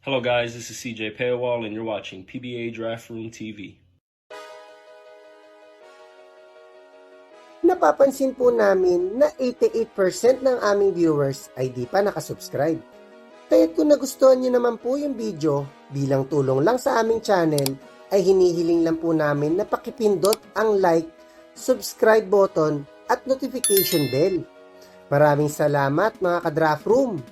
Hello guys, this is CJ Paywall and you're watching PBA Draft Room TV. Napapansin po namin na 88% ng aming viewers ay di pa nakasubscribe. Kaya kung nagustuhan nyo naman po yung video, bilang tulong lang sa aming channel, ay hinihiling lang po namin na pakipindot ang like, subscribe button at notification bell. Maraming salamat mga ka-Draft Room!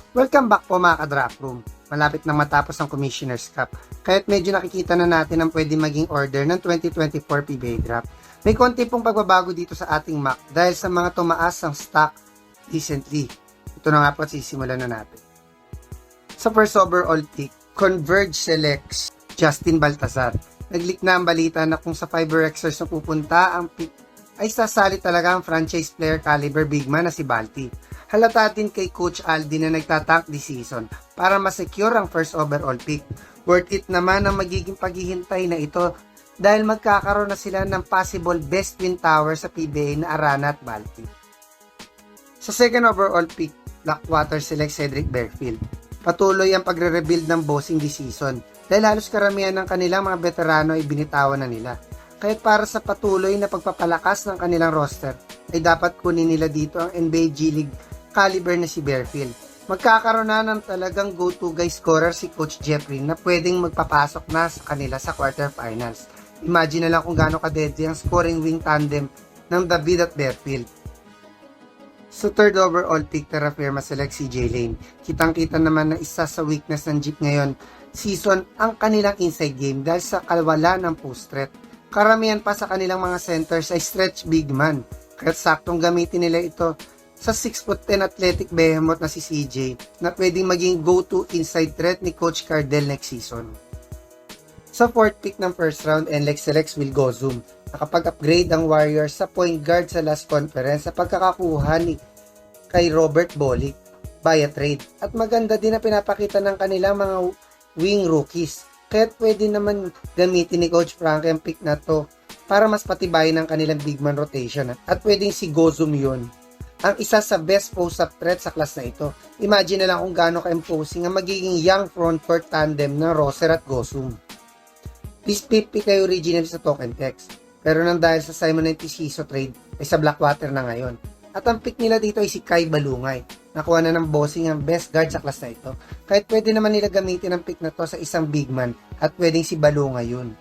Welcome back po mga ka-Draft Room. Malapit na matapos ang Commissioner's Cup, kaya't medyo nakikita na natin ang pwede maging order ng 2024 PBA Draft. May konti pong pagbabago dito sa ating mock dahil sa mga tumaas ang stock recently. Ito na nga po at sisimulan na natin. Sa first overall pick, Converge selects Justin Baltazar. Nag-leak na ang balita na kung sa Fiberxers na pupunta ang pick ay sasali talaga ang franchise player caliber big man na si Balti. Halata din kay Coach Aldi na nagtatank this season para ma-secure ang first overall pick. Worth it naman ang magiging paghihintay na ito dahil magkakaroon na sila ng possible best win tower sa PBA na Arana at Balti. Sa second overall pick, Blackwater select Cedric Berfield. Patuloy ang pagre-rebuild ng bossing this season dahil halos karamihan ng kanilang mga veterano ay binitawan na nila. Kahit para sa patuloy na pagpapalakas ng kanilang roster ay dapat kunin nila dito ang NBA G League caliber na si Berfield. Magkakaroon na ng talagang go-to guy scorer si Coach Jeffrey na pwedeng magpapasok na sa kanila sa quarterfinals. Imagine na lang kung gaano ka-deadly ang scoring wing tandem ng David at Berfield. So third overall pick, Terra Firma select si CJ Lane. Kitang-kita naman na isa sa weakness ng Jeep ngayon season ang kanilang inside game dahil sa kalwala ng post threat. Karamihan pa sa kanilang mga centers ay stretch big man. Kaya saktong gamitin nila ito sa 6'10" athletic behemoth na si CJ na pwedeng maging go-to inside threat ni Coach Cardell next season. Sa fourth pick ng first round, NLEX selects Will Gozum. Nakapag-upgrade ang Warriors sa point guard sa last conference sa pagkakakuha ni kay Robert Bolick via trade. At maganda din na pinapakita ng kanilang mga wing rookies. Kaya pwede naman gamitin ni Coach Frank ang pick na to para mas patibayin ang kanilang big man rotation. At pwedeng si Gozum yun ang isa sa best post-up threat sa class na ito. Imagine na lang kung gaano ka-imposing ang magiging young frontcourt tandem ng Roser at Gozum. This pick ay original sa Token Text, pero nang dahil sa Simon & Tisiso trade ay sa Blackwater na ngayon. At ang pick nila dito ay si Kai Balungay. Nakuha na ng bossing ang best guard sa class na ito. Kahit pwede naman nila gamitin ang pick na to sa isang big man at pwedeng si Balungay yun.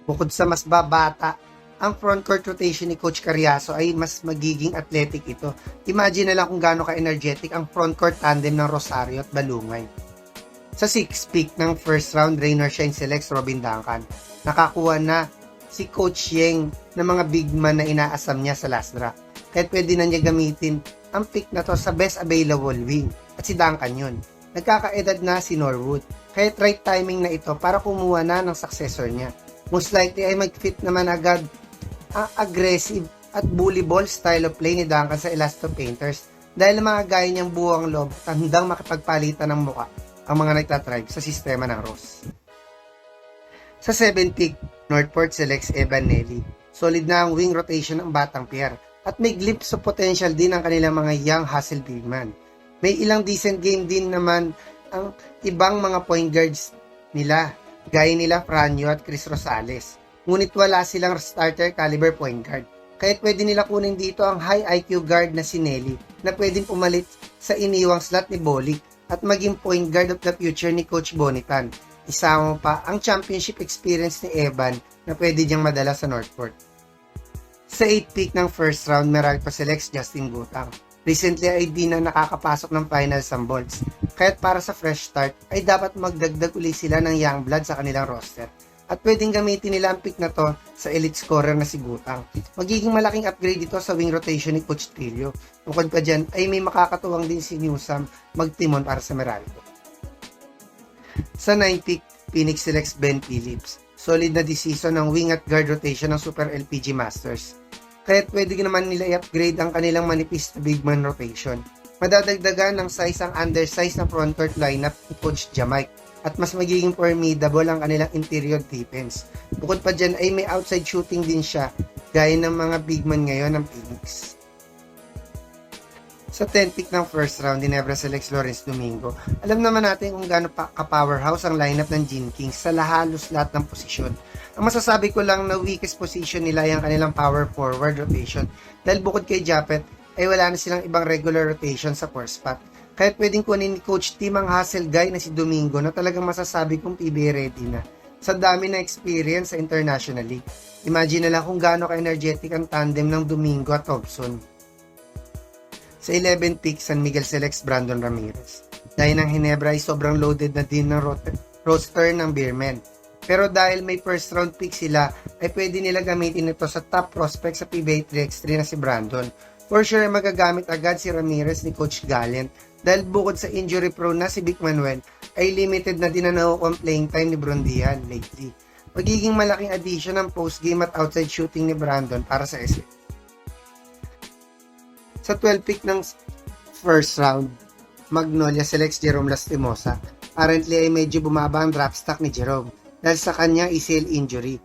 Bukod sa mas babata, ang frontcourt rotation ni Coach Carriazo ay mas magiging athletic ito. Imagine na lang kung gaano ka-energetic ang frontcourt tandem ng Rosario at Balungay. Sa 6th pick ng first round, Raynor Shine selects Robin Duncan. Nakakuha na si Coach Yeng ng mga big man na inaasam niya sa last draft. Kahit pwede na niya gamitin ang pick na to sa best available wing. At si Duncan yun. Nagkakaedad na si Norwood. Kahit right timing na ito para kumuha na ng successor niya. Most likely ay mag-fit naman agad ang aggressive at bully ball style of play ni Duncan sa Elasto Painters dahil mga gaya niyang buwang loob at handang makipagpalitan ng muka ang mga nagtatribe sa sistema ng Ross. Sa 7th pick, Northport selects Evan Nelly. Solid na ang wing rotation ng Batang Pierre at may glimpse of potential din ang kanilang mga young hustle big man. May ilang decent game din naman ang ibang mga point guards nila, gaya nila Franyo at Chris Rosales. Ngunit wala silang starter caliber point guard. Kaya pwede nila kunin dito ang high IQ guard na si Nelly na pwedeng pumalit sa iniwang slot ni Bolick at maging point guard of the future ni Coach Bonitan. Isama pa ang championship experience ni Evan na pwede diyang madala sa Northport. Sa 8th pick ng first round, Meralco selects Justin Gutang. Recently ay di na nakakapasok ng finals ang Bolts. Kaya't para sa fresh start ay dapat magdagdag uli sila ng young blood sa kanilang roster. At pwedeng gamitin nila ang pick na to sa elite scorer na si Gutang. Magiging malaking upgrade dito sa wing rotation ni Coach Trillo. Bukod pa dyan ay may makakatuwang din si Newsam magtimon para sa Meralco. Sa 9th pick, Phoenix selects Ben Phillips. Solid na decision ng wing at guard rotation ng Super LPG Masters. Kaya pwede naman nila i-upgrade ang kanilang manipis na big man rotation. Madadagdagan ng size ang undersized na frontcourt lineup ni Coach Jamaic at mas magiging formidable ang kanilang interior defense. Bukod pa dyan ay may outside shooting din siya gaya ng mga big man ngayon ng Phoenix. Sa 10th pick ng first round, Ginebra selects Lawrence Domingo. Alam naman natin kung gaano pa ka-powerhouse ang lineup ng Gene Kings sa halos lahat ng posisyon. Ang masasabi ko lang na weakest position nila ay ang kanilang power forward rotation dahil bukod kay Japet ay wala na silang ibang regular rotation sa 4 spot. Kahit pwedeng kunin ni Coach Tim ang hustle guy na si Domingo na talagang masasabi kong PBA ready na. Sa dami na experience sa International League. Imagine na lang kung gaano ka-energetic ang tandem ng Domingo at Thompson. Sa 11th pick, San Miguel selects Brandon Ramirez. Dahil ng Ginebra ay sobrang loaded na din ng roster ng Beermen. Pero dahil may first round pick sila, ay pwede nila gamitin ito sa top prospect sa PBA 3x3 na si Brandon. For sure, magagamit agad si Ramirez ni Coach Gallant dahil bukod sa injury prone na si Vic Manuel, ay limited na din na nakukuha playing time ni Brondian lately. Magiging malaking addition ang post-game at outside shooting ni Brandon para sa SF. Sa 12 pick ng first round, Magnolia selects Jerome Lastimosa. Currently ay medyo bumaba ang draft stock ni Jerome dahil sa kanyang ACL injury.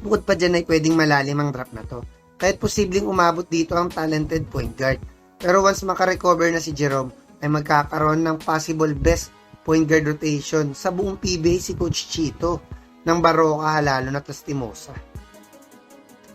Bukod pa dyan ay pwedeng malalim ang draft na to. Kahit posibleng umabot dito ang talented point guard. Pero once makarecover na si Jerome, ay magkakaroon ng possible best point guard rotation sa buong PBA si Coach Chito ng Baroka lalo na Lastimosa.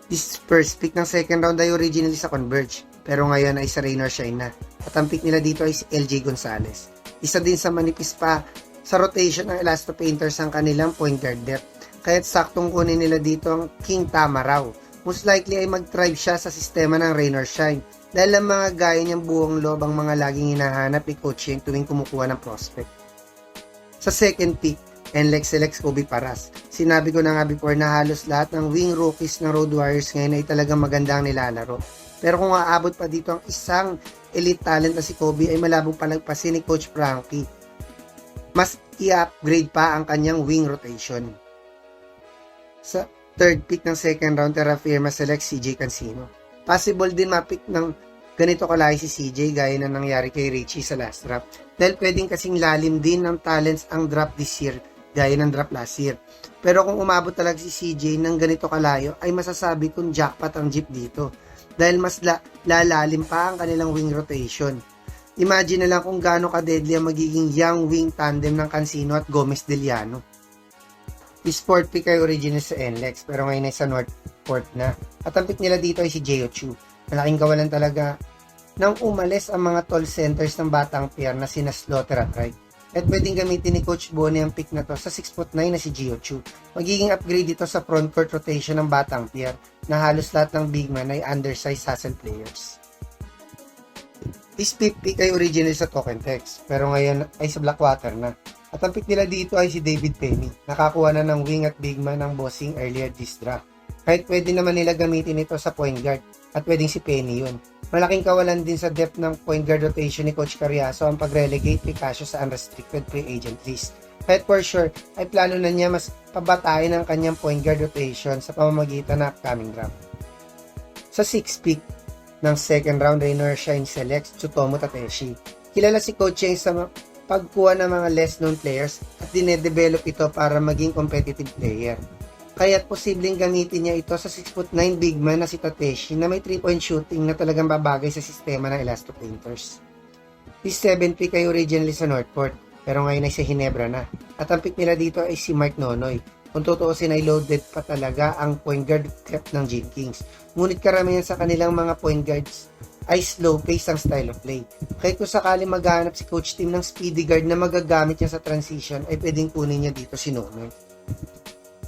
This first pick ng second round ay originally sa Converge, pero ngayon ay sa Raynor Shine na. At ang pick nila dito ay si LJ Gonzalez. Isa din sa manipis pa sa rotation ng Elasto Painters ang kanilang point guard depth. Kaya't saktong kunin nila dito ang King Tamaraw. Most likely ay mag-thrive siya sa sistema ng Rain or Shine dahil ang mga gaya niyang buong loob ang mga laging hinahanap ni Coach Yeng tuwing kumukuha ng prospect. Sa second pick, NLEX selects Kobe Paras. Sinabi ko na nga before na halos lahat ng wing rookies ng Road Warriors ngayon ay talagang magandang nilalaro. Pero kung aabot pa dito ang isang elite talent na si Kobe ay malabong palagpasin ni Coach Frankie. Mas i-upgrade pa ang kanyang wing rotation. Sa third pick ng second round, Terra Firma selects CJ Cancino. Possible din ma-pick ng ganito kalaki si CJ gaya na nangyari kay Richie sa last draft. Dahil pwedeng kasing lalim din ng talents ang draft this year gaya ng draft last year. Pero kung umabot talaga si CJ ng ganito kalayo ay masasabi kong jackpot ang jeep dito. Dahil mas lalalim pa ang kanilang wing rotation. Imagine na lang kung gaano ka-deadly ang magiging young wing tandem ng Cancino at Gomez Deliano. This fourth pick ay original sa NLEX pero ngayon ay sa Northport na. At ang pick nila dito ay si Jeo Chu. Malaking kawalan talaga nang umalis ang mga tall centers ng batang pair na sina Slaughter at Wright. At pwedeng gamitin ni Coach Bonnie ang pick na to sa 6'9" na si Jeo Chu. Magiging upgrade dito sa frontcourt rotation ng batang pair na halos lahat ng big man ay undersized hustle players. This fifth pick ay original sa Token Text pero ngayon ay sa Blackwater na. At ang pick nila dito ay si David Penny. Nakakuha na ng wing at big man ng bossing earlier this draft. Kahit pwede naman nila gamitin ito sa point guard at pwedeng si Penny yun. Malaking kawalan din sa depth ng point guard rotation ni Coach Carriazo ang pag-relegate Picasso sa unrestricted free agent list. Kahit for sure ay plano na niya mas pabatayin ang kanyang point guard rotation sa pamamagitan ng upcoming draft. Sa 6th pick ng second round, Raynor Shine selects Tsutomu Tateshi. Kilala si Coach Yeng sa pagkuha ng mga less known players at dinedevelop ito para maging competitive player. Kaya't posibleng gamitin niya ito sa 6'9" big man na si Tateshi na may 3-point shooting na talagang babagay sa sistema ng Elasto Painters. This 7th pick ay originally sa Northport pero ngayon ay sa Ginebra na. At ang pick nila dito ay si Mark Nonoy. Kung tutuusin ay loaded pa talaga ang point guard depth ng Gene Kings. Ngunit karamihan sa kanilang mga point guards ay slow pace ang style of play. Kaya kung sakali maghanap si Coach Tim ng speedy guard na magagamit niya sa transition ay pwedeng kunin niya dito si Nonoy.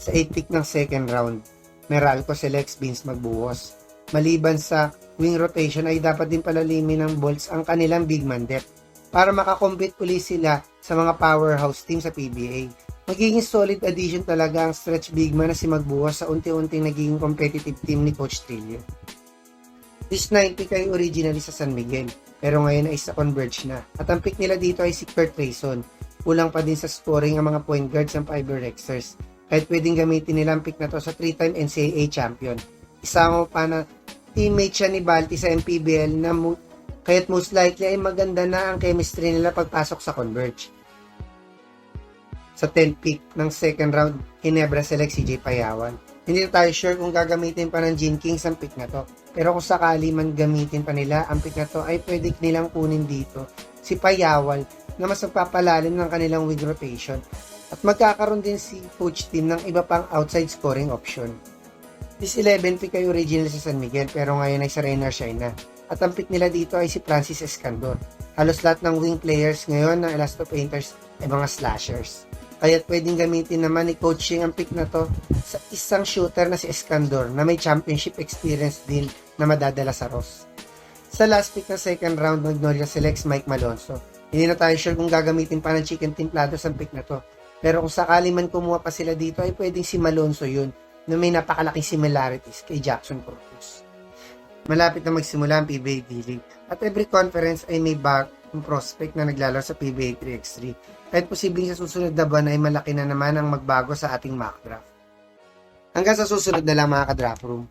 Sa 8th pick ng second round, Meralco selects Vince Magbuhos. Maliban sa wing rotation ay dapat din palalimin ng Bolts ang kanilang big man depth para makakompete uli sila sa mga powerhouse team sa PBA. Magiging solid addition talaga ang stretch big man na si Magbuhos sa unti-unting nagiging competitive team ni Coach Trillo. This 9 pick ay originally sa San Miguel, pero ngayon ay sa Converge na. At ang pick nila dito ay si Kurt Rayson. Kulang pa din sa scoring ang mga point guards ng Fiber Rexers. Kahit pwedeng gamitin nila ang pick na to sa 3-time NCAA champion. Isama pa na teammate siya ni Balti sa MPBL na kaya't most likely ay maganda na ang chemistry nila pagpasok sa Converge. Sa 10th pick ng second round, Ginebra selects CJ Payawan. Hindi na tayo sure kung gagamitin pa ng Gene Kings ang pick na to. Pero kung sakali man gamitin pa nila ang pick na to, ay pwede nilang kunin dito si Payawal na mas magpapalalim ng kanilang wing rotation. At magkakaroon din si coach team ng iba pang outside scoring option. This 11 pick ay original sa San Miguel pero ngayon ay sa Reynor Shaina. At ang pick nila dito ay si Francis Escandor. Halos lahat ng wing players ngayon ng Elasto Painters ay mga slashers. Kaya pwedeng gamitin naman ni coaching ang pick na to sa isang shooter na si Escandor na may championship experience din na madadala sa Ross. Sa last pick na second round, Magnolia selects Mike Malonzo. Hindi na tayo sure kung gagamitin pa ng Chicken Templados ang pick na to. Pero kung sakali man kumuha pa sila dito ay pwedeng si Malonzo yun na may napakalaking similarities kay Jackson Corpus. Malapit na magsimula ang PBA D-League at every conference ay may bagong prospect na naglalaro sa PBA 3x3. Kahit posibleng sa susunod na buwan ay malaki na naman ang magbago sa ating mock draft. Hanggang sa susunod na lang mga ka-draft room.